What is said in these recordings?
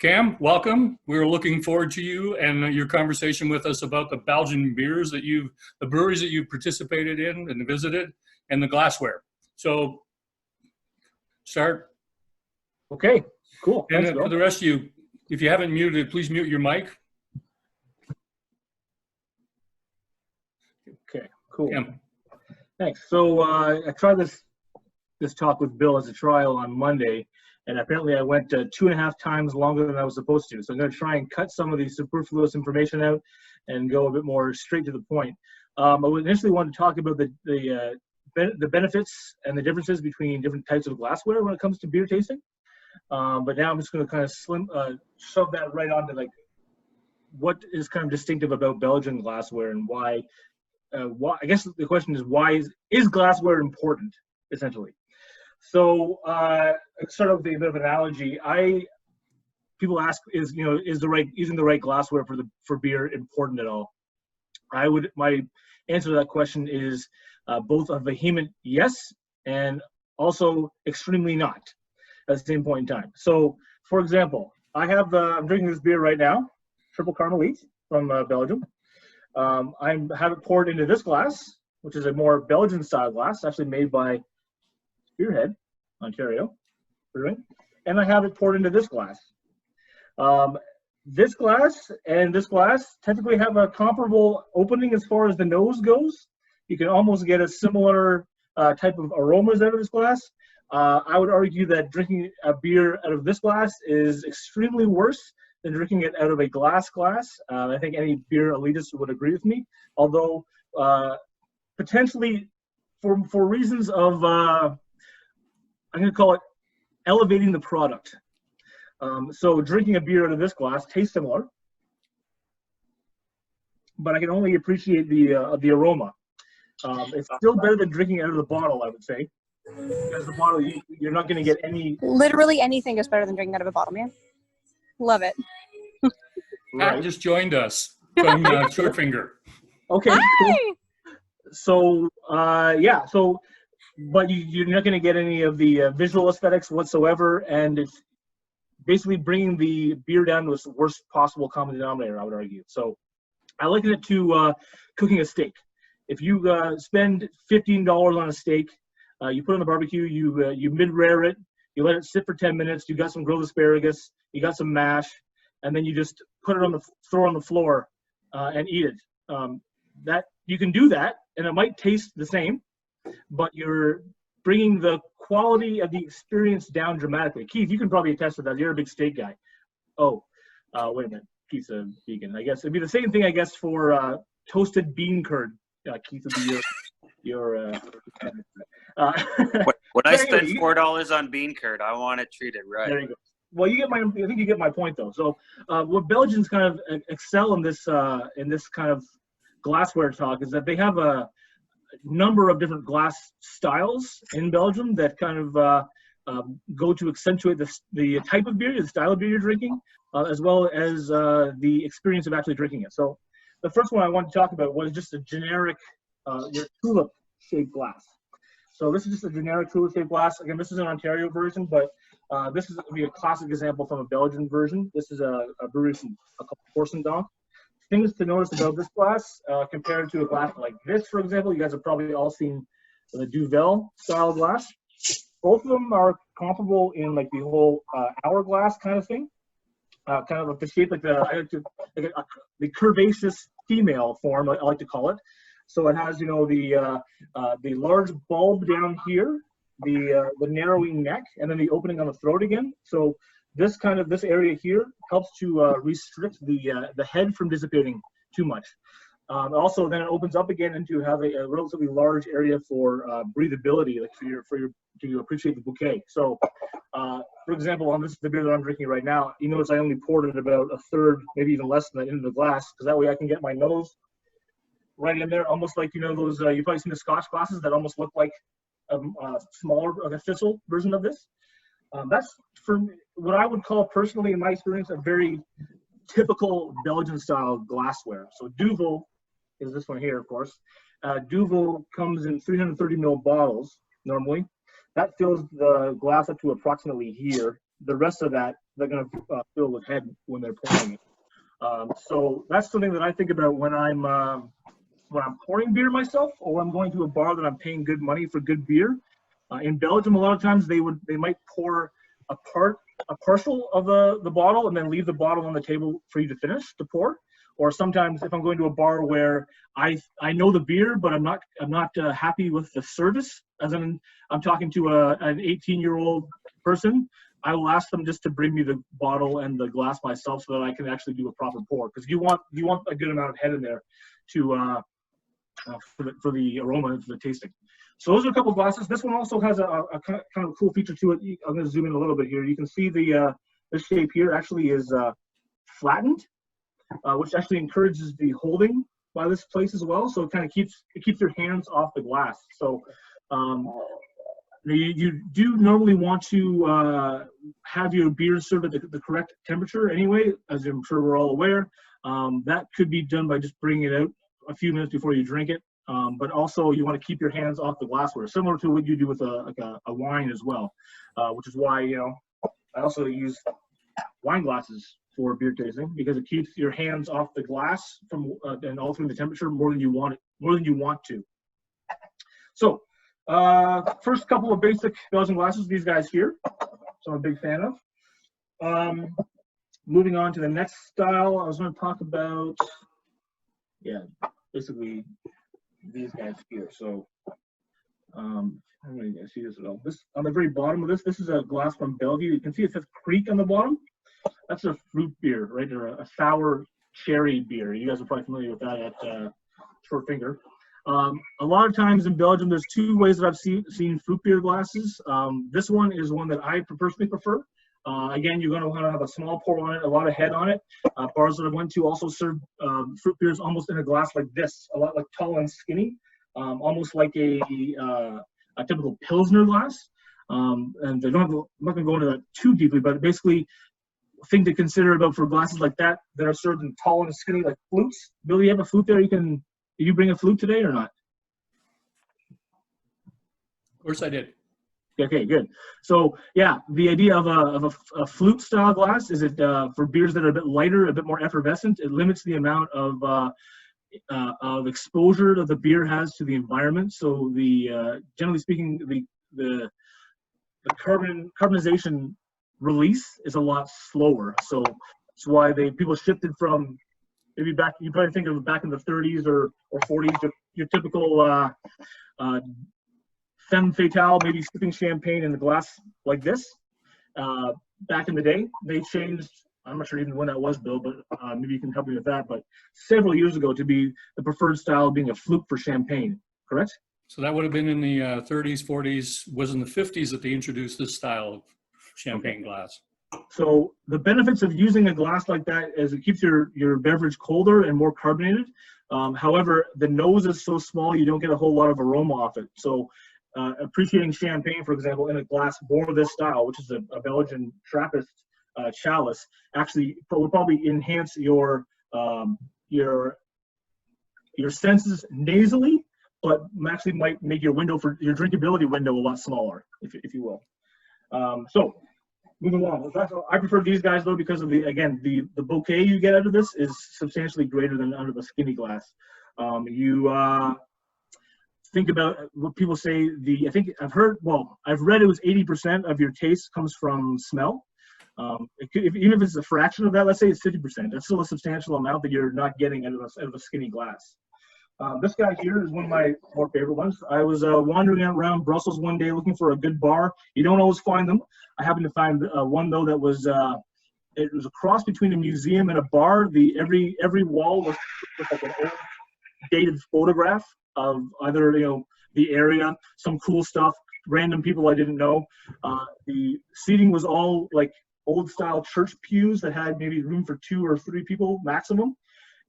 Cam, welcome. We're looking forward to you and your conversation with us about the Belgian beers the breweries that you've participated in and visited, and the glassware. So, start. Okay, cool. And Thanks, for the rest of you, if you haven't muted, please mute your mic. Okay, cool. Cam. Thanks. So I tried this talk with Bill as a trial on Monday, and apparently I went 2.5 times longer than I was supposed to. So I'm going to try and cut some of the superfluous information out and go a bit more straight to the point. I initially wanted to talk about the benefits and the differences between different types of glassware when it comes to beer tasting. But now I'm just going to kind of shove that right onto like what is kind of distinctive about Belgian glassware and why. I guess the question is, why is glassware important, essentially? So let's start off with a bit of an analogy. People ask, is using the right glassware for beer important at all? My answer to that question is both a vehement yes and also extremely not at the same point in time. So, for example, I'm drinking this beer right now, Triple Carmelite from Belgium. I have it poured into this glass, which is a more Belgian style glass, actually made by Spearhead, Ontario Brewing, and I have it poured into this glass. This glass and this glass technically have a comparable opening as far as the nose goes. You can almost get a similar type of aromas out of this glass. I would argue that drinking a beer out of this glass is extremely worse than drinking it out of a glass. I think any beer elitist would agree with me, although potentially for reasons of, I'm going to call it elevating the product. So drinking a beer out of this glass tastes similar, but I can only appreciate the aroma. It's still better than drinking it out of the bottle, I would say. Because the bottle, you're not going to get any... Literally anything is better than drinking out of a bottle, man. Love it. Right. Matt just joined us from Shortfinger. Okay. Hi! So, yeah. So, but you're not going to get any of the visual aesthetics whatsoever, and it's basically bringing the beer down to its worst possible common denominator, I would argue. So, I liken it to cooking a steak. If you spend $15 on a steak, you put it on the barbecue, you mid-rare it, you let it sit for 10 minutes, you got some grilled asparagus, you got some mash, and then you just put it throw it on the floor and eat it. That you can do that, and it might taste the same, but you're bringing the quality of the experience down dramatically. Keith, you can probably attest to that. You're a big steak guy. Oh, wait a minute. Keith's a vegan. I guess it'd be the same thing, I guess, for toasted bean curd. Keith would be your when I spend $4 on bean curd, I want to treat it right. There you go. Well, I think you get my point, though. So, what Belgians kind of excel in this kind of glassware talk is that they have a number of different glass styles in Belgium that kind of go to accentuate the type of beer, the style of beer you're drinking, as well as the experience of actually drinking it. So, the first one I want to talk about was just a generic your tulip-shaped glass. So this is just a generic tulip-shaped glass. Again, this is an Ontario version, but this is going to be a classic example from a Belgian version. This is a brewery called Porcendonk. Things to notice about this glass compared to a glass like this, for example. You guys have probably all seen the Duvel style glass. Both of them are comparable in like the whole hourglass kind of thing. Kind of like the shape, like the curvaceous female form, I like to call it. So it has, the large bulb down here, the narrowing neck, and then the opening on the throat again. So this area here helps to restrict the head from dissipating too much. Also, then it opens up again into have a relatively large area for breathability, like to appreciate the bouquet. So, for example, on the beer that I'm drinking right now, you notice I only poured it about a third, maybe even less than that, into the glass, because that way I can get my nose right in there, almost like those you've probably seen the Scotch glasses that almost look like a smaller, like a thistle version of this. That's for what I would call personally, in my experience, a very typical Belgian style glassware. So Duvel is this one here, of course. Duvel comes in 330 ml bottles normally. That fills the glass up to approximately here. The rest of that they're going to fill with head when they're pouring it. So that's something that I think about when I'm pouring beer myself, or I'm going to a bar that I'm paying good money for good beer. In Belgium, a lot of times they might pour a partial of the bottle and then leave the bottle on the table for you to finish to pour. Or sometimes if I'm going to a bar where I know the beer, but I'm not happy with the service, as in I'm talking to an 18-year-old person, I will ask them just to bring me the bottle and the glass myself so that I can actually do a proper pour, because you want a good amount of head in there to for the aroma and for the tasting. So those are a couple of glasses. This one also has a kind of cool feature to it. I'm going to zoom in a little bit here. You can see the shape here actually is flattened, which actually encourages the holding by this place as well. So it kind of keeps your hands off the glass. So you do normally want to have your beer served at the correct temperature anyway, as I'm sure we're all aware. That could be done by just bringing it out a few minutes before you drink it. But also you want to keep your hands off the glassware, similar to what you do with a wine as well, which is why, I also use wine glasses for beer tasting, because it keeps your hands off the glass from and altering the temperature more than you want to. So first couple of basic Belgian glasses, these guys here, so I'm a big fan of. Moving on to the next style, I was going to talk about, basically these guys here. So I don't know if you guys see this at all. This on the very bottom of this is a glass from Belgium. You can see it says Creek on the bottom. That's a fruit beer, right? Or a sour cherry beer. You guys are probably familiar with that at Short Finger. A lot of times in Belgium, there's two ways that I've seen fruit beer glasses. This one is one that I personally prefer. Again, you're going to want to have a small pour on it, a lot of head on it. Bars that I went to also serve fruit beers almost in a glass like this, a lot like tall and skinny, almost like a typical Pilsner glass. And they don't have, I'm not going to go into that too deeply, but basically, thing to consider about for glasses like that are served in tall and skinny like flutes. Bill, you have a flute there? Did you bring a flute today or not? Of course I did. Okay, good. So yeah, the idea of a flute style glass is it for beers that are a bit lighter, a bit more effervescent. It limits the amount of exposure that the beer has to the environment. So generally speaking, the carbonization release is a lot slower. So that's why people shifted from maybe back. You probably think of back in the 30s or 40s, your typical femme fatale, maybe sipping champagne in a glass like this. Back in the day, they changed, I'm not sure even when that was, Bill, but maybe you can help me with that, but several years ago to be the preferred style being a flute for champagne, correct? So that would have been in the 30s, 40s, was in the 50s that they introduced this style of champagne glass. So the benefits of using a glass like that is it keeps your beverage colder and more carbonated. However, the nose is so small, you don't get a whole lot of aroma off it. So appreciating champagne, for example, in a glass more this style, which is a Belgian Trappist chalice, actually will probably enhance your senses nasally, but actually might make your drinkability window a lot smaller, if you will. So moving on. I prefer these guys though because of the bouquet you get out of this is substantially greater than out of a skinny glass. Think about what people say. I've read it was 80% of your taste comes from smell. Even if it's a fraction of that, let's say it's 50%. That's still a substantial amount that you're not getting out of a skinny glass. This guy here is one of my more favorite ones. I was wandering around Brussels one day looking for a good bar. You don't always find them. I happened to find one though that was it was a cross between a museum and a bar. Every wall was like an old dated photograph of either the area, some cool stuff, random people I didn't know. The seating was all like old style church pews that had maybe room for 2 or 3 people maximum.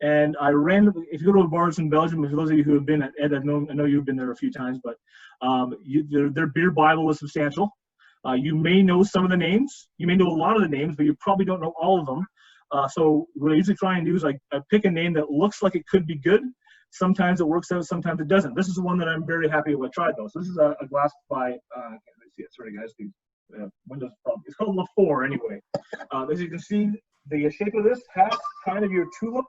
And I randomly, if you go to bars in Belgium, for those of you who have been at Ed, I know you've been there a few times, but their beer Bible is substantial. You may know some of the names, you may know a lot of the names, but you probably don't know all of them. So what I usually try and do is I pick a name that looks like it could be good. Sometimes it works out, sometimes it doesn't. This is one that I'm very happy with. I tried though. So this is a glass by, can't really see it. Sorry guys, the Windows problem. It's called LaFour anyway. As you can see, the shape of this has kind of your tulip,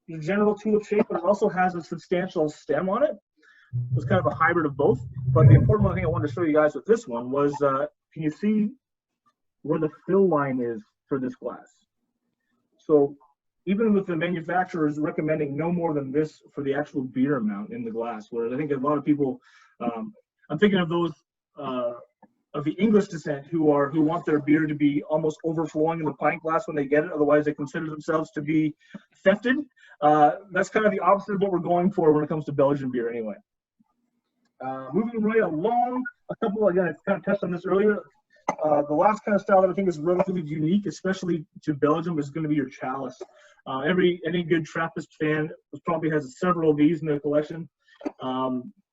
your general tulip shape, but it also has a substantial stem on it. It's kind of a hybrid of both. But the important thing I wanted to show you guys with this one was, can you see where the fill line is for this glass? So even with the manufacturers recommending no more than this for the actual beer amount in the glass, whereas I think a lot of people, I'm thinking of those of the English descent who want their beer to be almost overflowing in the pint glass when they get it, otherwise they consider themselves to be thefted. That's kind of the opposite of what we're going for when it comes to Belgian beer anyway. Moving right along, again, I kind of touched on this earlier. The last kind of style that I think is relatively unique, especially to Belgium, is going to be your chalice. Any good Trappist fan probably has several of these in their collection.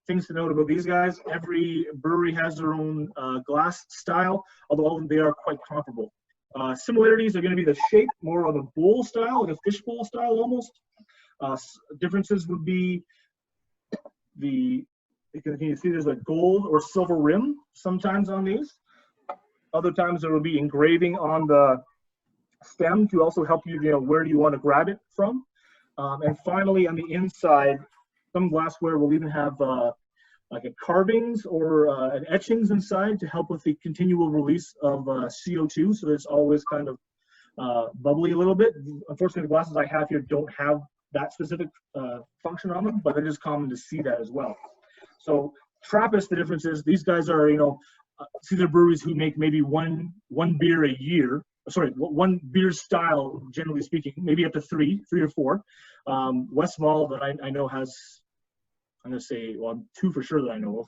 Things to note about these guys: every brewery has their own glass style, although all of them, they are quite comparable. Similarities are going to be the shape, more of a bowl style, like a fish bowl style almost. Differences would be you can see there's a gold or silver rim sometimes on these. Other times there will be engraving on the stem to also help you, where do you want to grab it from. And finally, on the inside, some glassware will even have like a carvings or an etchings inside to help with the continual release of CO2. So it's always kind of bubbly a little bit. Unfortunately, the glasses I have here don't have that specific function on them, but it is common to see that as well. So Trappist, the difference is these guys are, see their breweries who make maybe one beer a year. Sorry, one beer style, generally speaking, maybe up to three or four. Westmalle that I know has, I'm going to say, well, two for sure that I know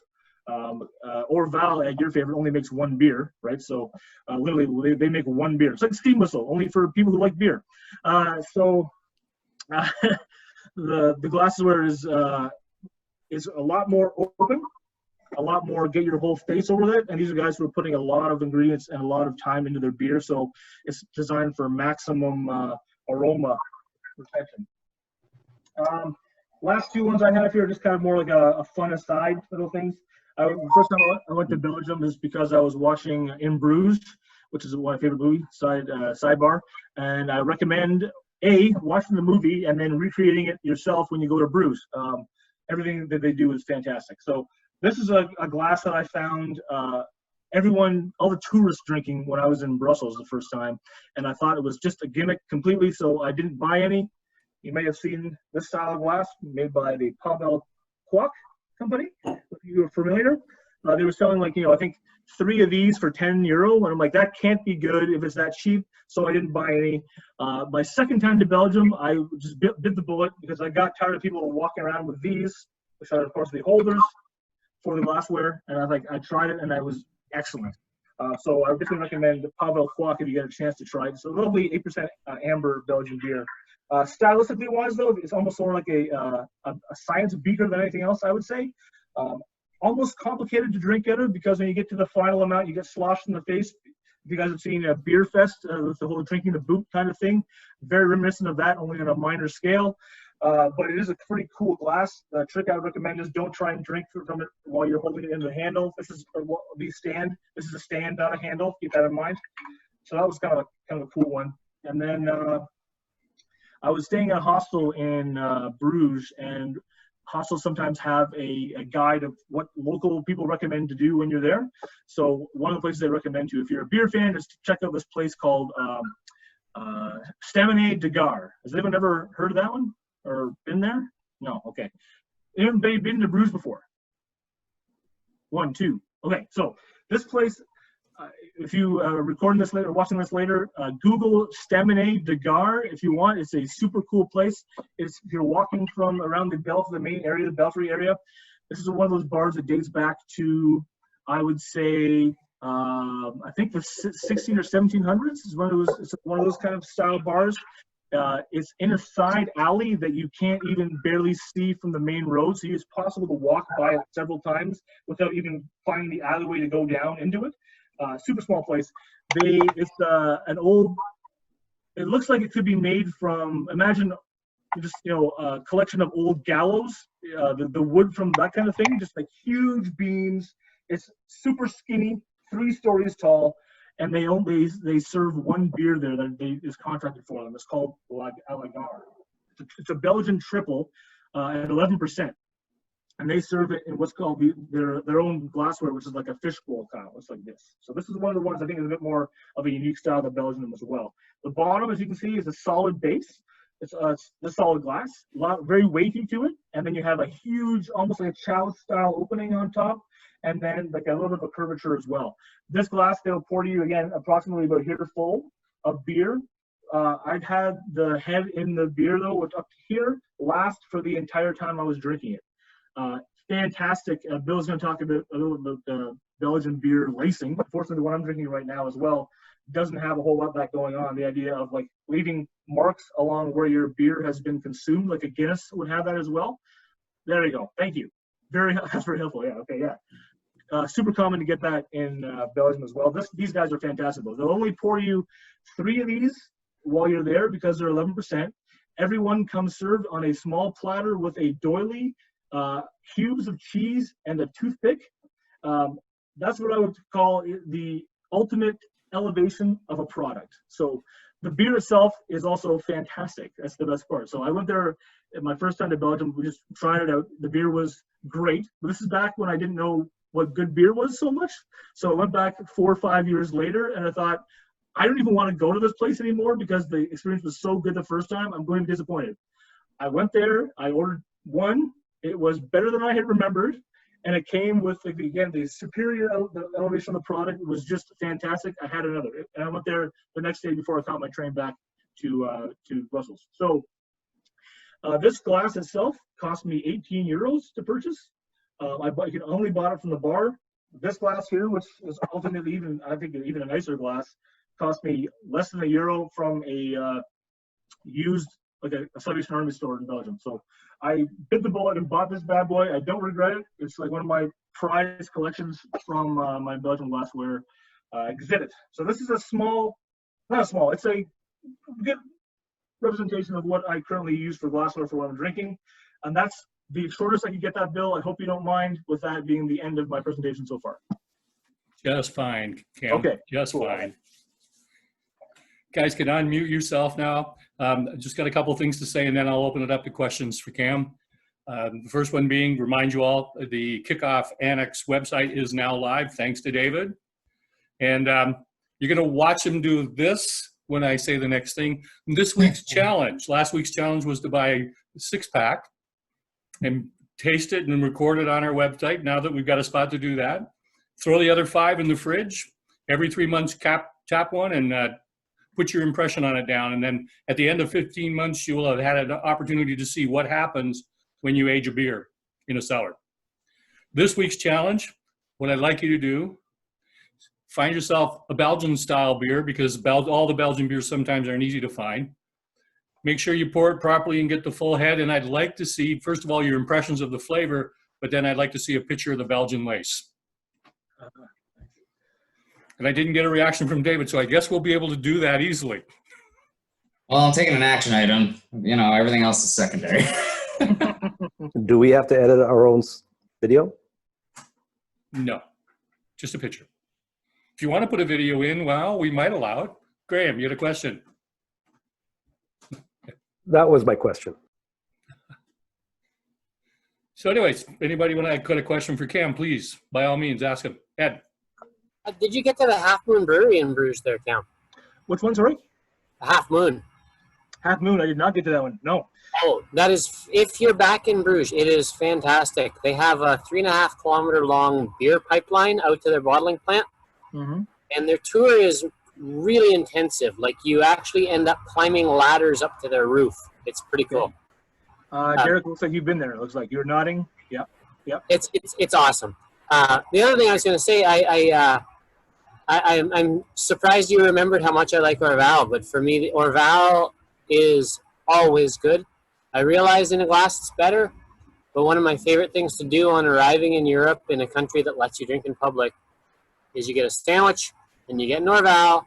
of. Orval, your favorite, only makes one beer, right? So literally, they make one beer. It's like steam whistle, only for people who like beer. The glassware is a lot more open, a lot more get your whole face over that. And these are guys who are putting a lot of ingredients and a lot of time into their beer. So it's designed for maximum aroma retention. Last two ones I have here are just kind of more like a fun aside little things. First time I went to Belgium is because I was watching In Bruges, which is one of my favorite movie sidebar. And I recommend watching the movie and then recreating it yourself when you go to Bruges. Everything that they do is fantastic. So this is a glass that I found all the tourists drinking when I was in Brussels the first time. And I thought it was just a gimmick completely, so I didn't buy any. You may have seen this style of glass made by the Pavel Kwok company, if you are familiar. They were selling I think 3 of these for €10. And I'm like, that can't be good if it's that cheap. So I didn't buy any. My second time to Belgium, I just bit the bullet because I got tired of people walking around with these, which are, of course, the holders for the glassware. And I tried it, and I was excellent. So I would definitely recommend Pavel Kwok if you get a chance to try it. It's a lovely 8% amber Belgian beer. Stylistically wise, though, it's almost more like a science beaker than anything else, I would say. Almost complicated to drink out of because when you get to the final amount, you get sloshed in the face. If you guys have seen a Beer Fest with the whole drinking the boot kind of thing, very reminiscent of that, only on a minor scale. But it is a pretty cool glass. The trick I would recommend is don't try and drink from it while you're holding it in the handle. This is the stand. This is a stand, not a handle. Keep that in mind. So that was kind of a cool one. And then I was staying at a hostel in Bruges, and hostels sometimes have a guide of what local people recommend to do when you're there. So one of the places they recommend to, if you're a beer fan, is to check out this place called Staminet de Gare. Has anyone ever heard of that one or been there? No, okay. Anyone been to Bruges before? 1, 2. Okay, so this place, if you are recording this later, watching this later, Google Staminet de Gare if you want. It's a super cool place. If you're walking from around the main area, the Belfry area, this is one of those bars that dates back to, I would say, I think the 16 or 1700s. It's one of those kind of style bars. It's in a side alley that you can't even barely see from the main road, so it's possible to walk by it several times without even finding the alleyway to go down into it. Super small place. It's an old. It looks like it could be made from. Imagine just a collection of old gallows. The wood from that kind of thing, just like huge beams. It's super skinny, 3 stories tall, and they serve one beer there that is contracted for them. It's called Alagar. It's a Belgian triple at 11%. And they serve it in what's called their own glassware, which is like a fishbowl kind of. It's like this. So this is one of the ones I think is a bit more of a unique style to Belgium as well. The bottom, as you can see, is a solid base. It's the solid glass, very weighty to it. And then you have a huge, almost like a chalice style opening on top, and then like a little bit of a curvature as well. This glass, they'll pour to you again approximately about here full of beer. I've had the head in the beer though, which up to here, last for the entire time I was drinking it. Fantastic. Bill's going to talk a little about the Belgian beer lacing. Unfortunately, the one I'm drinking right now as well doesn't have a whole lot of that going on. The idea of like leaving marks along where your beer has been consumed, like a Guinness would have that as well. There you go. Thank you. That's very helpful. Yeah. Okay. Yeah. Super common to get that in Belgium as well. These guys are fantastic though. They'll only pour you 3 of these while you're there because they're 11%. Everyone comes served on a small platter with a doily, cubes of cheese, and a toothpick. That's what I would call the ultimate elevation of a product. So the beer itself is also fantastic. That's the best part. So I went there my first time to Belgium. We just tried it out. The beer was great. But this is back when I didn't know what good beer was so much. So I went back 4 or 5 years later, and I thought, I don't even want to go to this place anymore because the experience was so good the first time. I'm going to be disappointed. I went there. I ordered one. It was better than I had remembered, and it came with, again, the superior elevation of the product. It was just fantastic. I had another, and I went there the next day before I caught my train back to Brussels. So this glass itself cost me 18 euros to purchase. I could only bought it from the bar. This glass here, which is ultimately even, I think, even a nicer glass, cost me less than €1 from a used, like a Salvation Army store in Belgium. So I bit the bullet and bought this bad boy. I don't regret it. It's like one of my prized collections from my Belgian glassware exhibit. So this is a small, not small, it's a good representation of what I currently use for glassware for what I'm drinking. And that's the shortest I can get that, Bill. I hope you don't mind with that being the end of my presentation so far. Just fine, Cam. Okay. Just Cool. fine. Guys, can unmute yourself now. Just got a couple things to say, and then I'll open it up to questions for Cam. The first one being, remind you all, the Kickoff Annex website is now live, thanks to David. And you're going to watch him do this when I say the next thing. This week's challenge, last week's challenge was to buy a 6-pack and taste it and record it on our website. Now that we've got a spot to do that, throw the other 5 in the fridge. Every 3 months, tap one and put your impression on it down. And then at the end of 15 months, you will have had an opportunity to see what happens when you age a beer in a cellar. This week's challenge, what I'd like you to do, find yourself a Belgian style beer, because all the Belgian beers sometimes aren't easy to find. Make sure you pour it properly and get the full head. And I'd like to see, first of all, your impressions of the flavor, but then I'd like to see a picture of the Belgian lace. And I didn't get a reaction from David, so I guess we'll be able to do that easily. Well, I'm taking an action item. You know, everything else is secondary. Do we have to edit our own video? No, just a picture. If you want to put a video in, well, we might allow it. Graham, you had a question? That was my question. So anyways, anybody want to put a question for Cam, please, by all means, ask him. Ed. Did you get to the Half Moon Brewery in Bruges there, Cam? Which one, sorry? Half Moon. Half Moon, I did not get to that one, no. Oh, that is, if you're back in Bruges, it is fantastic. They have a 3.5 kilometer long beer pipeline out to their bottling plant. Mm-hmm. And their tour is really intensive. Like, you actually end up climbing ladders up to their roof. It's pretty cool. Derek, looks like you've been there. It looks like you're nodding. Yeah, yeah. It's awesome. The other thing I was going to say, I'm surprised you remembered how much I like Orval, but for me, the Orval is always good. I realize in a glass it's better, but one of my favorite things to do on arriving in Europe in a country that lets you drink in public is you get a sandwich and you get an Orval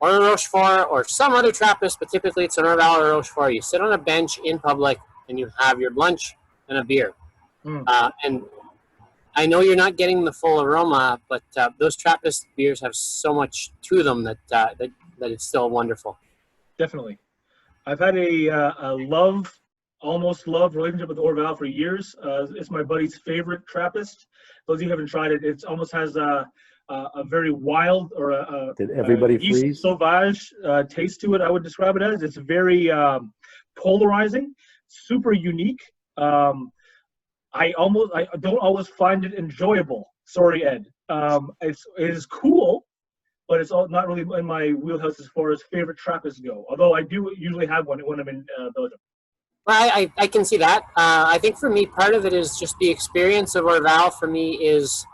or a Rochefort or some other Trappist, but typically it's an Orval or a Rochefort. You sit on a bench in public and you have your lunch and a beer. And I know you're not getting the full aroma, but those Trappist beers have so much to them that it's still wonderful. Definitely. I've had a almost love relationship with Orval for years. It's my buddy's favorite Trappist. Those of you who haven't tried it, it almost has a very wild or Did everybody East freeze? Sauvage taste to it. I would describe it as. It's very polarizing, super unique. I don't always find it enjoyable. Sorry, Ed. It is cool, but it's not really in my wheelhouse as far as favorite Trappists go. Although I do usually have one when I'm in Belgium. Well, I can see that. I think for me, part of it is just the experience of Orval for me is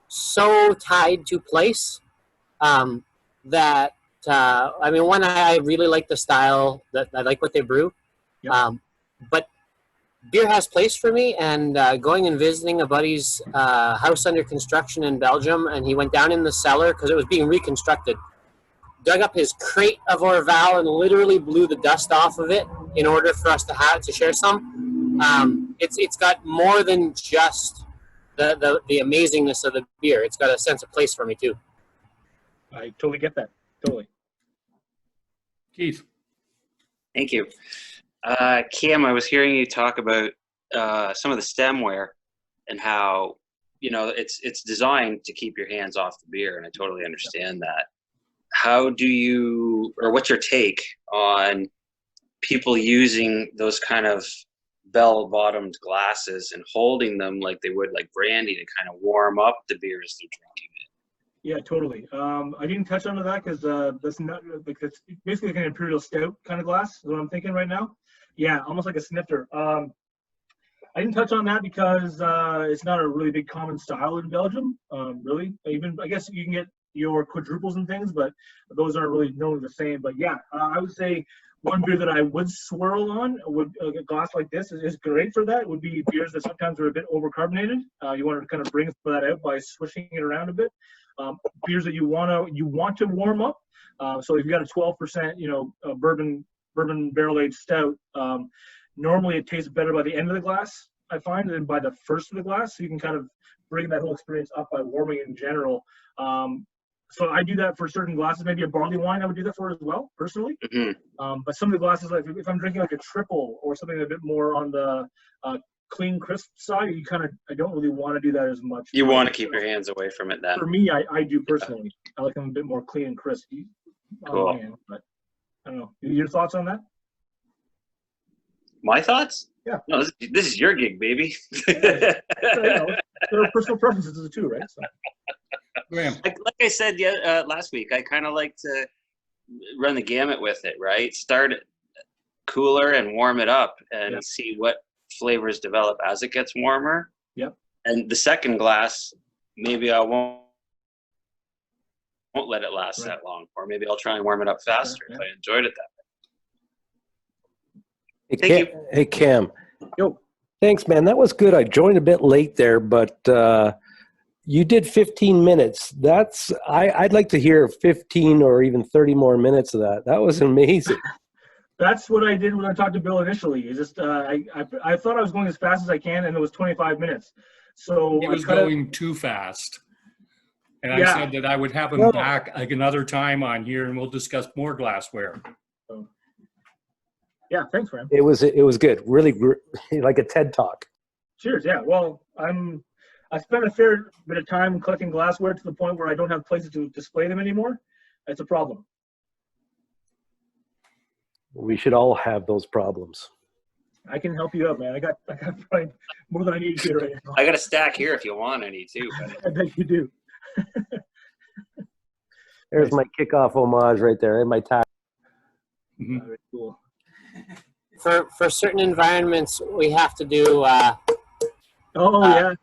so tied to place that, I mean, one, I really like the style, that I like what they brew. Yep. But beer has place for me, and going and visiting a buddy's house under construction in Belgium, and he went down in the cellar because it was being reconstructed, dug up his crate of Orval and literally blew the dust off of it in order for us to share some. It's got more than just the amazingness of the beer. It's got a sense of place for me too. I totally get that. Totally. Keith. Thank you. Cam, I was hearing you talk about some of the stemware and how, you know, it's designed to keep your hands off the beer, and I totally understand that. How do you, or what's your take on people using those kind of bell-bottomed glasses and holding them like they would like brandy to kind of warm up the beer as they're drinking it? Yeah, totally. I didn't touch on that because that's not like it's basically like an imperial stout kind of glass. Is what I'm thinking right now. Yeah, almost like a snifter. I didn't touch on that because it's not a really big common style in Belgium. Really, even I guess you can get your quadruples and things, but those aren't really normally the same. But yeah, I would say one beer that I would swirl on would a glass like this is great for that. Would be beers that sometimes are a bit overcarbonated. You want to kind of bring some of that out by swishing it around a bit. Beers that you want to warm up. So if you got a 12%, bourbon barrel aged stout, normally it tastes better by the end of the glass, I find, than by the first of the glass. So you can kind of bring that whole experience up by warming it in general. So I do that for certain glasses. Maybe a barley wine I would do that for as well, personally. Mm-hmm. But some of the glasses, like if I'm drinking like a triple or something a bit more on the clean, crisp side, I don't really want to do that as much. You want to keep your hands away from it then. For me, I do personally. I like them a bit more clean and crisp. Cool. But I don't know. Your thoughts on that? My thoughts? Yeah. No, this is your gig, baby. There are personal preferences too, right? So. Graham. Like I said last week, I kind of like to run the gamut with it, right? Start it cooler and warm it up and see what flavors develop as it gets warmer. Yep. And the second glass, maybe I won't let it last that long, or maybe I'll try and warm it up faster if I enjoyed it that way. Hey, Cam, hey, Cam. Yo. Thanks, man. That was good. I joined a bit late there, but you did 15 minutes. I'd like to hear 15 or even 30 more minutes of that. That was amazing. That's what I did when I talked to Bill initially. It's just I thought I was going as fast as I can, and it was 25 minutes. So He was going too fast. And I said that I would have him back like another time on here, and we'll discuss more glassware. So, yeah, thanks, man. It was good. Really, like a TED Talk. Cheers. Yeah. Well, I spent a fair bit of time collecting glassware to the point where I don't have places to display them anymore. It's a problem. We should all have those problems. I can help you out, man. I got probably more than I need here right now. I got a stack here if you want any too. I bet you do. There's my kickoff homage right there, and my tag. Mm-hmm. Very cool. For certain environments, we have to do. Yeah.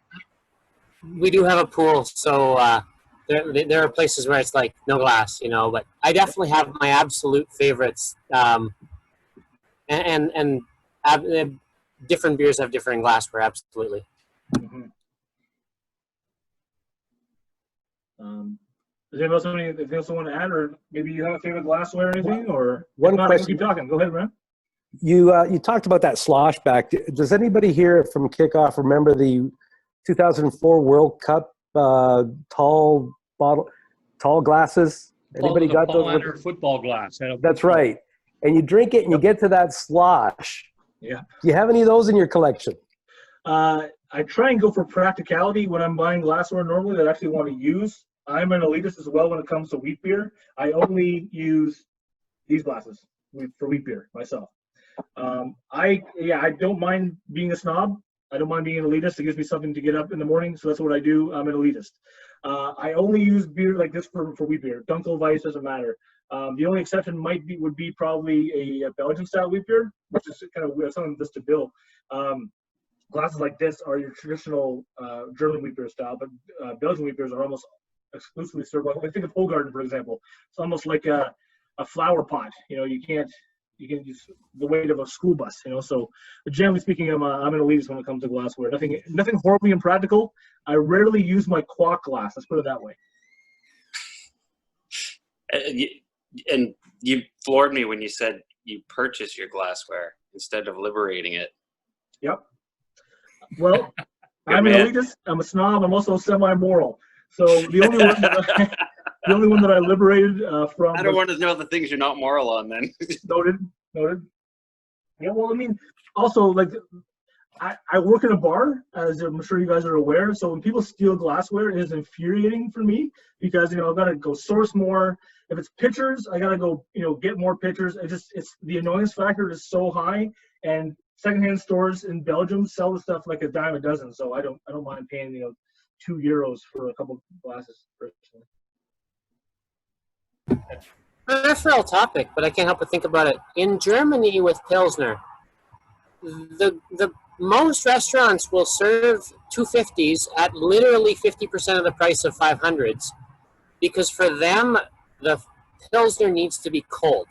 We do have a pool, so there are places where it's like no glass, But I definitely have my absolute favorites, and different beers have different glassware, absolutely. Mm-hmm. Does anyone else have anything else you want to add, or maybe you have a favorite glassware or anything, or one not, question. Keep talking. Go ahead, man. You talked about that slosh back. Does anybody here from Kickoff remember the 2004 World Cup tall glasses. Anybody The got Paul those? Leonard football glass. That's right. And you drink it and you get to that slosh. Yeah. Do you have any of those in your collection? I try and go for practicality when I'm buying glassware normally that I actually want to use. I'm an elitist as well when it comes to wheat beer. I only use these glasses for wheat beer myself. I don't mind being a snob. I don't mind being an elitist. It gives me something to get up in the morning, so that's what I do. I'm an elitist. I only use beer like this for wheat beer. Dunkelweiss doesn't matter. The only exception would be probably a Belgian style wheat beer, which is kind of weird. Something just to Bill. Glasses like this are your traditional German wheat beer style, but Belgian wheat beers are almost exclusively served. Like, think of Hoegaarden, for example. It's almost like a flower pot. You can use the weight of a school bus. So generally speaking, I'm an elitist when it comes to glassware. Nothing horribly impractical. I rarely use my quack glass. Let's put it that way. And you floored me when you said you purchase your glassware instead of liberating it. Yep. Well, I'm an elitist. I'm a snob. I'm also semi-moral. So the only one that I liberated from. I don't want to know the things you're not moral on, then. Noted. Yeah. Well, I mean, also like I work in a bar, as I'm sure you guys are aware. So when people steal glassware, it is infuriating for me because I've got to go source more. If it's pitchers, I got to go get more pitchers. It's the annoyance factor is so high, and secondhand stores in Belgium sell the stuff like a dime a dozen. So I don't mind paying €2 for a couple of glasses personally. Peripheral topic, but I can't help but think about it. In Germany with Pilsner, the most restaurants will serve 250s at literally 50% of the price of 500s, because for them the Pilsner needs to be cold,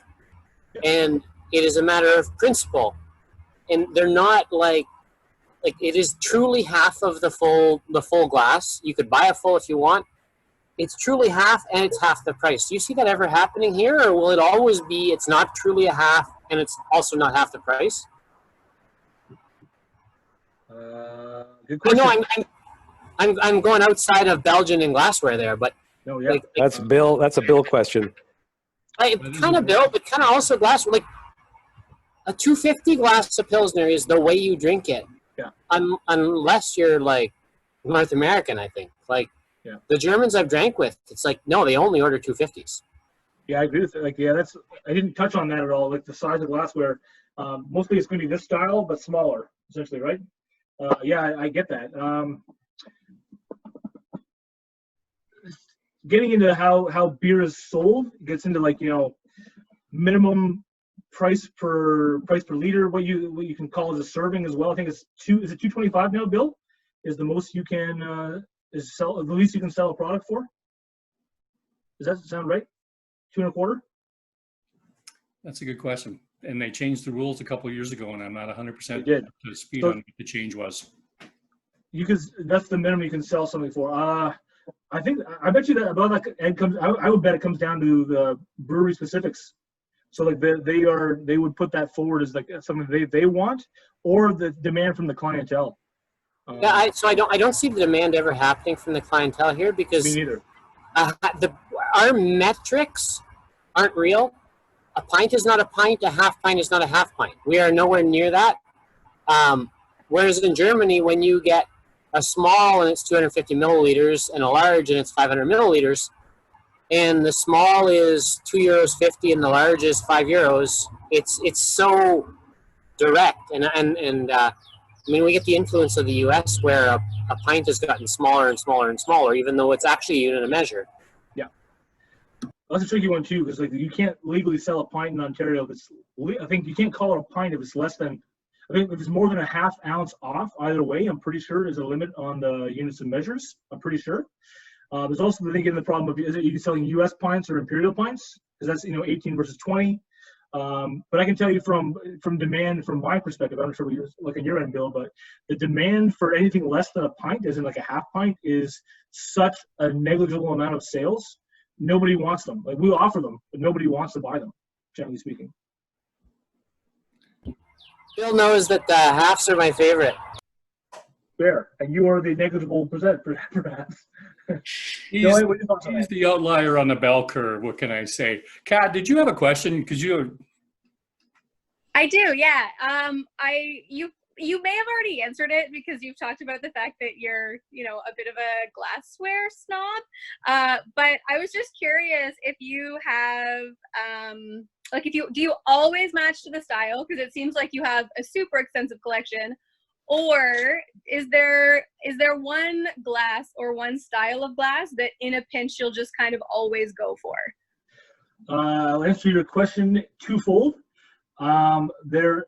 and it is a matter of principle. And they're not like it is truly half of the full glass. You could buy a full if you want. It's truly half, and it's half the price. Do you see that ever happening here, or will it always be it's not truly a half, and it's also not half the price? Good question. I know I'm going outside of Belgian and glassware there, but no, yeah. That's Bill. That's a Bill question. Kind of Bill, but kind of also glassware. Like a 250 glass of Pilsner is the way you drink it. Yeah. Unless you're like North American, I think. Yeah. The Germans I've drank with, it's like, no, they only order 250s. Yeah, I agree with it. I didn't touch on that at all. Like the size of glassware, mostly it's going to be this style, but smaller, essentially, right? Yeah, I get that. Getting into how beer is sold gets into minimum price per liter, what you can call as a serving as well. I think is it $2.25 now, Bill? Is the most you can the least you can sell a product for? Does that sound right? $2.25? That's a good question. And they changed the rules a couple of years ago, and I'm not 100% up to speed on what the change was. That's the minimum you can sell something for. I bet you that about I would bet it comes down to the brewery specifics. So they would put that forward as something they want, or the demand from the clientele. I don't see the demand ever happening from the clientele here, because me neither. Our metrics aren't real. A pint is not a pint. A half pint is not a half pint. We are nowhere near that. Whereas in Germany, when you get a small and it's 250 milliliters, and a large and it's 500 milliliters, and the small is €2.50 and the large is €5, it's so direct. And I mean, we get the influence of the U.S. where a pint has gotten smaller and smaller and smaller, even though it's actually a unit of measure. Yeah. That's a tricky one, too, because you can't legally sell a pint in Ontario. I think you can't call it a pint if it's less than, I think if it's more than a half ounce off either way. I'm pretty sure there's a limit on the units of measures. I'm pretty sure. There's also the problem of, is it you selling U.S. pints or imperial pints? Because that's 18 versus 20. But I can tell you from demand, from my perspective, I'm not sure what you're looking at your end, Bill, but the demand for anything less than a pint, as in like a half pint, is such a negligible amount of sales. Nobody wants them. We'll offer them, but nobody wants to buy them, generally speaking. Bill knows that halves are my favorite. bear, and you are the negligible percent, perhaps. He's, No, what do you thoughts on he's that? the outlier on the bell curve. What can I say? Kat, did you have a question? Because I do, yeah. You may have already answered it because you've talked about the fact that you're, a bit of a glassware snob. But I was just curious if you have, do you always match to the style? Because it seems like you have a super extensive collection. Or is there one glass or one style of glass that in a pinch you'll just kind of always go for? I'll answer your question twofold. They're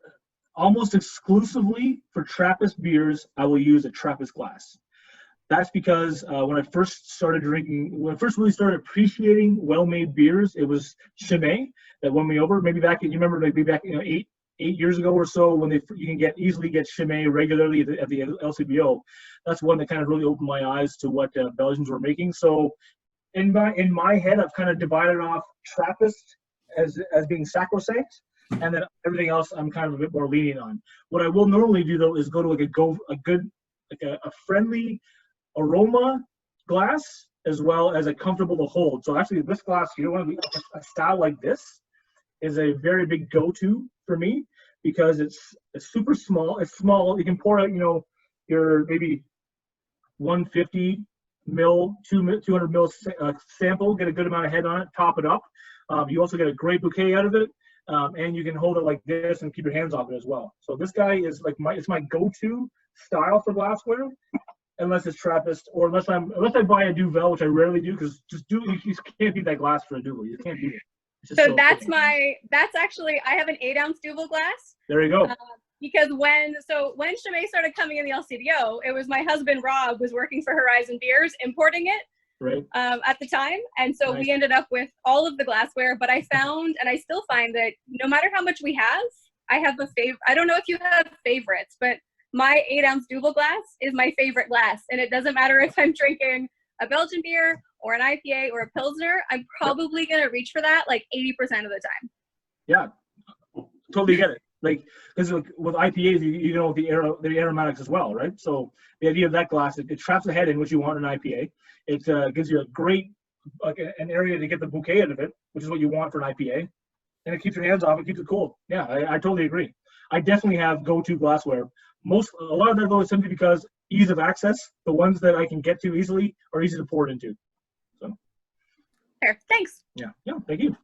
almost exclusively for Trappist beers. I will use a Trappist glass. That's because when I first really started appreciating well-made beers, it was Chimay that won me over. Maybe back, you remember, maybe back 8 years ago or so, when you can easily get Chimay regularly at the LCBO. That's one that kind of really opened my eyes to what Belgians were making. So in my head, I've kind of divided off Trappist as being sacrosanct, and then everything else I'm kind of a bit more lenient on. What I will normally do though is go to a friendly aroma glass as well as a comfortable to hold. So actually, this glass here, a style like this, is a very big go-to for me because it's super small. It's small. You can pour out, your maybe 150 mil, 200 mil sample, get a good amount of head on it, top it up. You also get a great bouquet out of it, and you can hold it like this and keep your hands off it as well. So this guy is like it's my go-to style for glassware, unless it's Trappist or unless I buy a Duvel, which I rarely do, because you can't beat that glass for a Duvel. You can't beat it. So that's actually, I have an 8-ounce Duvel glass. There you go. Because when Chimay started coming in the LCBO, it was my husband Rob was working for Horizon Beers, importing it right at the time, and so nice. We ended up with all of the glassware. But I found, and I still find, that no matter how much we have, I have a favorite. I don't know if you have favorites, but my 8-ounce Duvel glass is my favorite glass, and it doesn't matter if I'm drinking a Belgian beer or an IPA or a Pilsner, I'm probably going to reach for that like 80% of the time. Yeah, totally get it. Like, because with IPAs, you know the aromatics as well, right? So the idea of that glass, it traps the head in, which you want in an IPA. It gives you a great, an area to get the bouquet out of it, which is what you want for an IPA. And it keeps your hands off, it keeps it cold. Yeah, I totally agree. I definitely have go-to glassware. A lot of that though is simply because ease of access. The ones that I can get to easily are easy to pour it into. So. Fair. Thanks. Yeah. Thank you.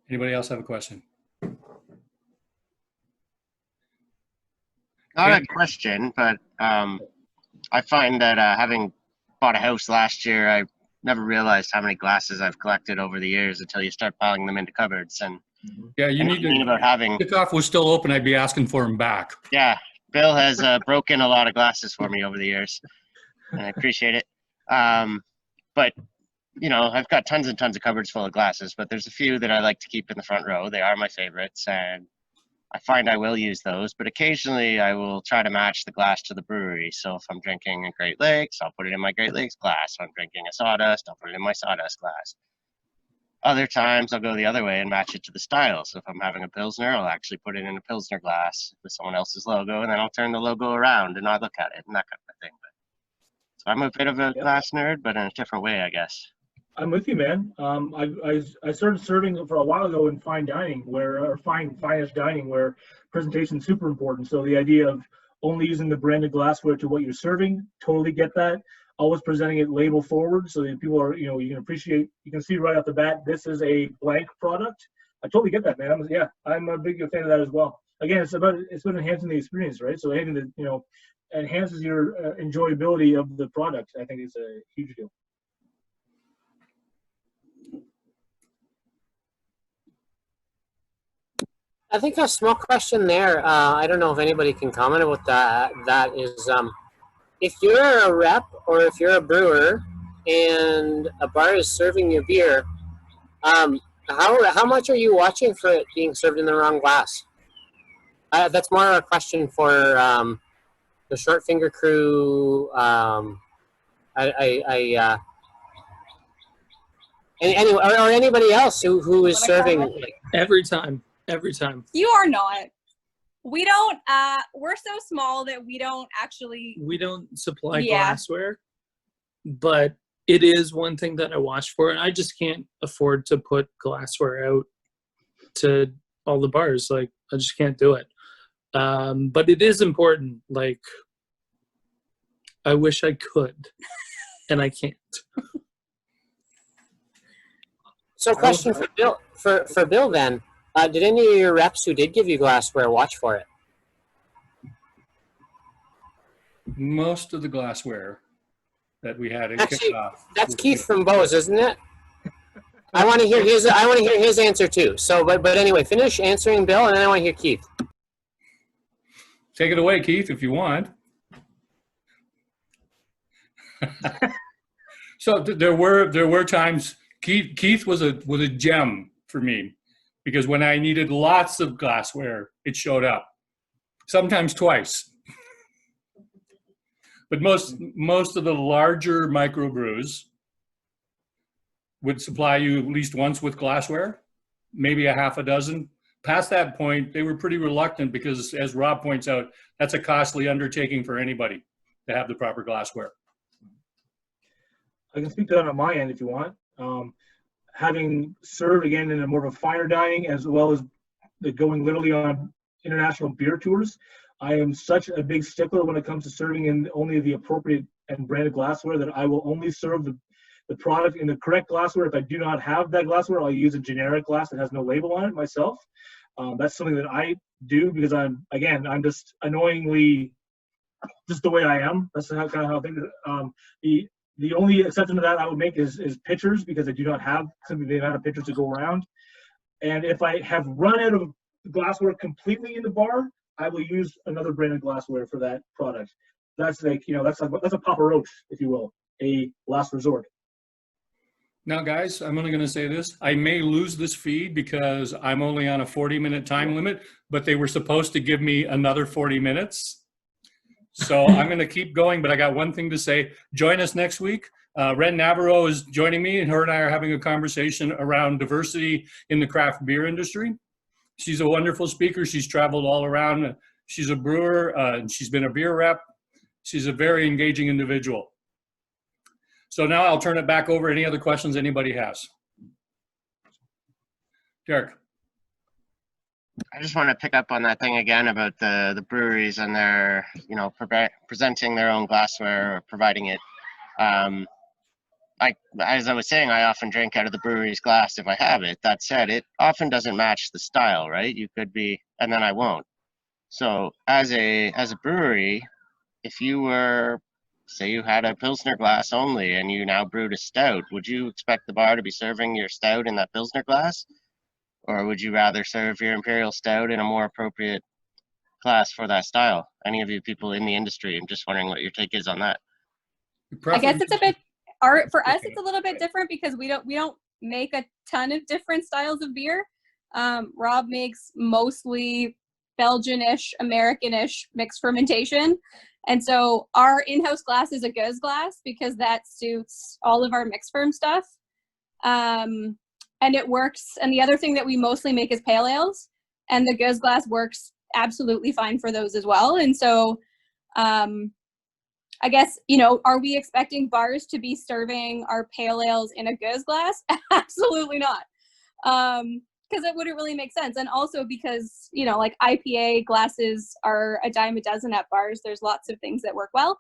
anybody else have a question? Not a question, but I find that having bought a house last year, I never realized how many glasses I've collected over the years until you start piling them into cupboards. And Yeah, you need to. about having. Kickoff was still open. I'd be asking for him back. Yeah, Bill has broken a lot of glasses for me over the years, and I appreciate it. But I've got tons and tons of cupboards full of glasses, but there's a few that I like to keep in the front row. They are my favorites, and I find I will use those, but occasionally I will try to match the glass to the brewery. So if I'm drinking a Great Lakes, I'll put it in my Great Lakes glass. If I'm drinking a Sawdust, I'll put it in my Sawdust glass. Other times I'll go the other way and match it to the style. So if I'm having a Pilsner, I'll actually put it in a Pilsner glass with someone else's logo, and then I'll turn the logo around and not look at it and that kind of thing. So I'm a bit of a glass nerd, but in a different way, I guess. I'm with you, man. I started serving for a while ago in fine dining, finest dining, where presentation is super important. So the idea of only using the branded glassware to what you're serving, totally get that. Always presenting it label forward so that people are, you can see right off the bat, this is a blank product. I totally get that, man. I'm a big fan of that as well. Again, it's about enhancing the experience, right? So anything that, enhances your enjoyability of the product, I think is a huge deal. I think a small question there. I don't know if anybody can comment about that. That is, if you're a rep or if you're a brewer and a bar is serving you beer, how much are you watching for it being served in the wrong glass? That's more a question for the Short Finger crew. Anyway, or anybody else who is serving. Every time. You are not. We don't, we're so small that we don't actually, We don't supply Yeah. glassware, but it is one thing that I watch for, and I just can't afford to put glassware out to all the bars. Like, I just can't do it. But it is important. Like, I wish I could, and I can't. So, question for Bill. For Bill, then, did any of your reps who did give you glassware watch for it? Most of the glassware that we had in Actually, kickoff. That's Keith from Bose, isn't it? I want to hear his. I want to hear his answer too. So, but anyway, finish answering Bill, and then I want to hear Keith. Take it away, Keith, if you want. So there were times Keith was a gem for me, because when I needed lots of glassware, it showed up. Sometimes twice. But most of the larger microbrews would supply you at least once with glassware, maybe a half a dozen. Past that point, they were pretty reluctant because, as Rob points out, that's a costly undertaking for anybody to have the proper glassware. I can speak to that on my end if you want. Having served again in a more of a finer dining, as well as going literally on international beer tours, I am such a big stickler when it comes to serving in only the appropriate and branded glassware that I will only serve the product in the correct glassware. If I do not have that glassware, I'll use a generic glass that has no label on it myself. That's something that I do because I'm just annoyingly just the way I am. That's kind of how I think. The only exception to that I would make is pitchers, because I do not have simply the amount of pitchers to go around. And if I have run out of glassware completely in the bar, I will use another branded glassware for that product. That's like, that's a Papa Roach, if you will, a last resort. Now, guys, I'm only going to say this. I may lose this feed because I'm only on a 40-minute time limit, but they were supposed to give me another 40 minutes. So I'm going to keep going, but I got one thing to say. Join us next week. Ren Navarro is joining me, and her and I are having a conversation around diversity in the craft beer industry. She's a wonderful speaker. She's traveled all around. She's a brewer. She's been a beer rep. She's a very engaging individual. So now I'll turn it back over. Any other questions anybody has? Derek. I just want to pick up on that thing again about the breweries and their, presenting their own glassware or providing it. As I was saying, I often drink out of the brewery's glass if I have it. That said, it often doesn't match the style, right? You could be, and then I won't. So as a brewery, if you were, say you had a Pilsner glass only and you now brewed a stout, would you expect the bar to be serving your stout in that Pilsner glass? Or would you rather serve your Imperial Stout in a more appropriate glass for that style? Any of you people in the industry, I'm just wondering what your take is on that. I guess it's a bit, for us, it's a little bit different because we don't make a ton of different styles of beer. Rob makes mostly Belgian-ish, American-ish mixed fermentation. And so our in-house glass is a Gueuze glass because that suits all of our mixed ferm stuff. And it works. And the other thing that we mostly make is pale ales, and the Gueuze glass works absolutely fine for those as well. And so I guess, are we expecting bars to be serving our pale ales in a Gueuze glass? Absolutely not. Because it wouldn't really make sense. And also because, like IPA glasses are a dime a dozen at bars. There's lots of things that work well.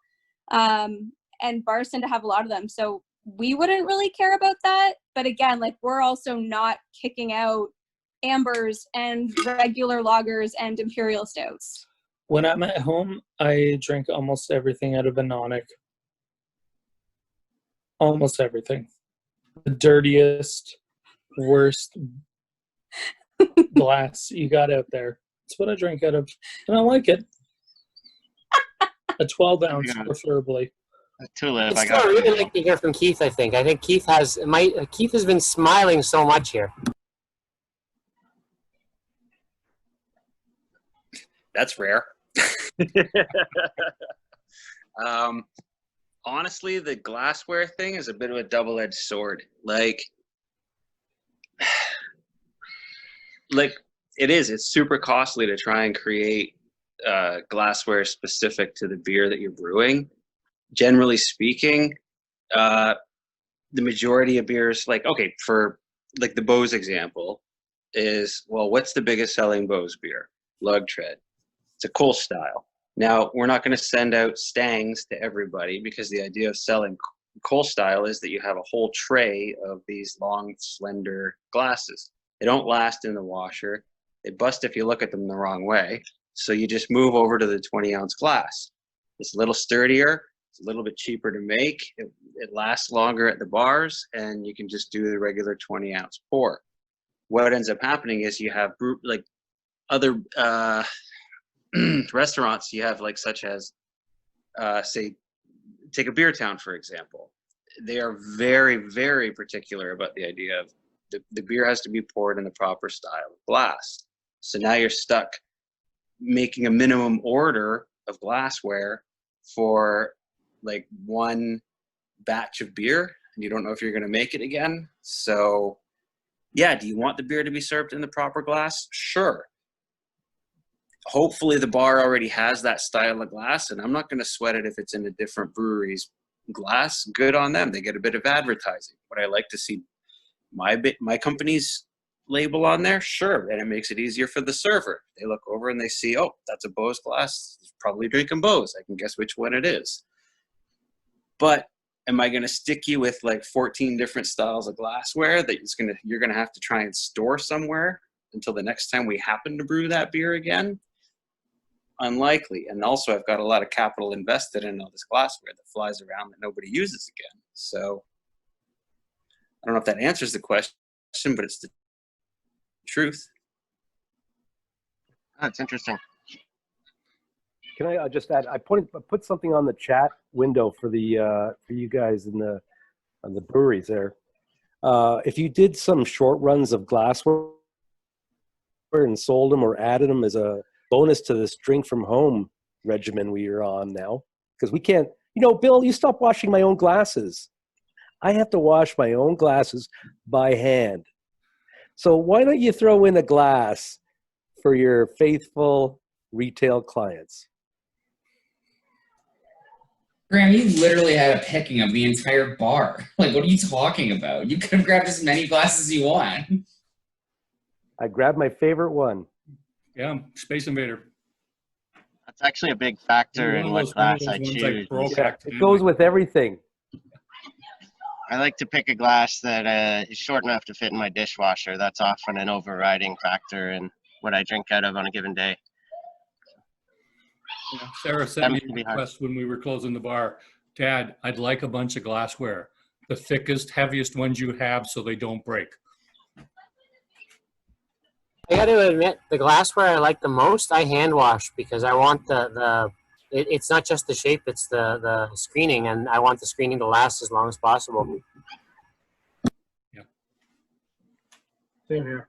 And bars tend to have a lot of them. So we wouldn't really care about that. But again, like, we're also not kicking out ambers and regular lagers and imperial stouts. When I'm at home, I drink almost everything out of a Nonic. Almost everything. The dirtiest, worst glass you got out there. That's what I drink out of. And I like it. A 12 ounce, preferably. A tulip. It's still really like to hear from Keith, I think. I think Keith has been smiling so much here. That's rare. Honestly, the glassware thing is a bit of a double-edged sword. Like it is. It's super costly to try and create glassware specific to the beer that you're brewing. Generally speaking, the majority of beers, like, okay, for like the Bose example, is, well, what's the biggest selling Bose beer? Lug Tread. It's a Kolsch style. Now, we're not going to send out Stangs to everybody, because the idea of selling Kolsch style is that you have a whole tray of these long, slender glasses. They don't last in the washer. They bust if you look at them the wrong way. So you just move over to the 20-ounce glass. It's a little sturdier. It's a little bit cheaper to make. It lasts longer at the bars, and you can just do the regular 20-ounce pour. What ends up happening is you have like other restaurants you have, like, such as say, take a Beer Town, for example. They are very, very particular about the idea of the beer has to be poured in the proper style of glass. So now you're stuck making a minimum order of glassware for like one batch of beer, and you don't know if you're going to make it again. So yeah, do you want the beer to be served in the proper glass? Sure. Hopefully the bar already has that style of glass, and I'm not going to sweat it if it's in a different brewery's glass. Good on them. They get a bit of advertising. Would I like to see my company's label on there? Sure. And it makes it easier for the server. They look over and they see, oh, that's a Bose glass. He's probably drinking Bose. I can guess which one it is. But am I going to stick you with like 14 different styles of glassware that you're going to have to try and store somewhere until the next time we happen to brew that beer again? Unlikely. And also, I've got a lot of capital invested in all this glassware that flies around that nobody uses again. So I don't know if that answers the question, but it's the truth. That's interesting. Can I just add? I put something on the chat window for you guys on the breweries there. If you did some short runs of glassware and sold them or added them as a bonus to this drink from home regimen we are on now, because we can't. Bill, you stopped washing my own glasses. I have to wash my own glasses by hand. So why don't you throw in a glass for your faithful retail clients? Graham, you literally had a picking of the entire bar. Like, what are you talking about? You could have grabbed as many glasses as you want. I grabbed my favorite one. Yeah, Space Invader. That's actually a big factor in what glass I choose. It goes with everything. I like to pick a glass that is short enough to fit in my dishwasher. That's often an overriding factor in what I drink out of on a given day. Yeah, Sarah sent me a request when we were closing the bar. Dad, I'd like a bunch of glassware. The thickest, heaviest ones you have so they don't break. I got to admit, the glassware I like the most, I hand wash, because I want it's not just the shape, it's the screening, and I want the screening to last as long as possible. Yeah. Same here.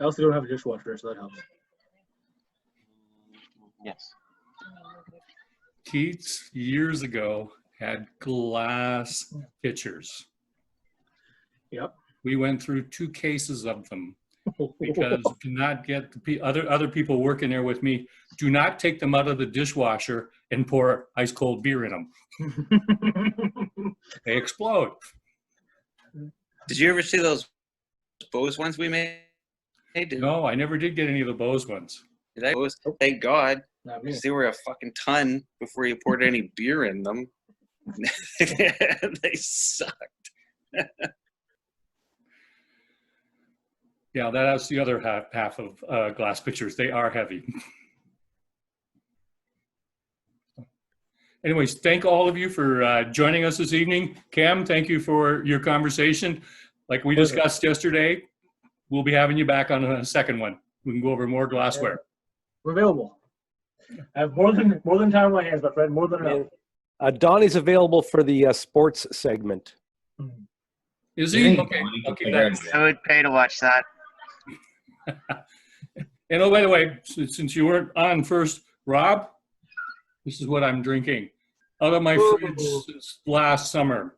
I also don't have a dishwasher, so that helps. Yes. Keats, years ago, had glass pitchers. Yep. We went through 2 cases of them because do not get the other people working there with me. Do not take them out of the dishwasher and pour ice cold beer in them. They explode. Did you ever see those Bose ones we made? No, I never did get any of the Bose ones. Did I? Thank God. Not me. Because they were a fucking ton before you poured any beer in them. They sucked. Yeah, that's the other half of glass pitchers. They are heavy. Anyways, thank all of you for joining us this evening. Cam, thank you for your conversation. Like we discussed yesterday, we'll be having you back on a second one. We can go over more glassware. We're available. I have more than time on my hands, my friend. More than enough. Donnie's available for the sports segment. Is he? Okay. I would pay to watch that. And oh, by the way, since you weren't on first, Rob, this is what I'm drinking out of my fridge since last summer.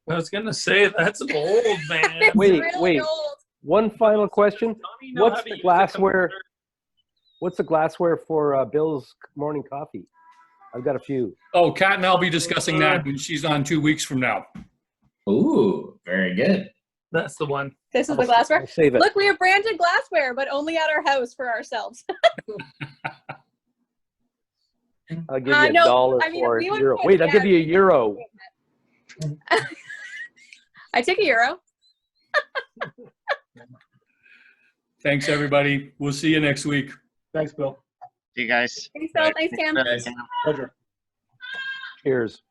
I was gonna say that's old, man. It's Wait, really wait. old. One final question. What's the glassware What's the glassware for Bill's morning coffee? I've got a few. Oh, Kat and I'll be discussing that when she's on 2 weeks from now. Ooh, very good. That's the one. This is the glassware. I'll save it. Look, we have branded glassware, but only at our house for ourselves. I'll give you a no, dollar I mean, for we a would euro. put- Wait, I'll give yeah. you a euro. I take a euro. Thanks, everybody. We'll see you next week. Thanks, Bill. See you guys. Thanks, Bill. Thanks, Cam. Pleasure. Cheers.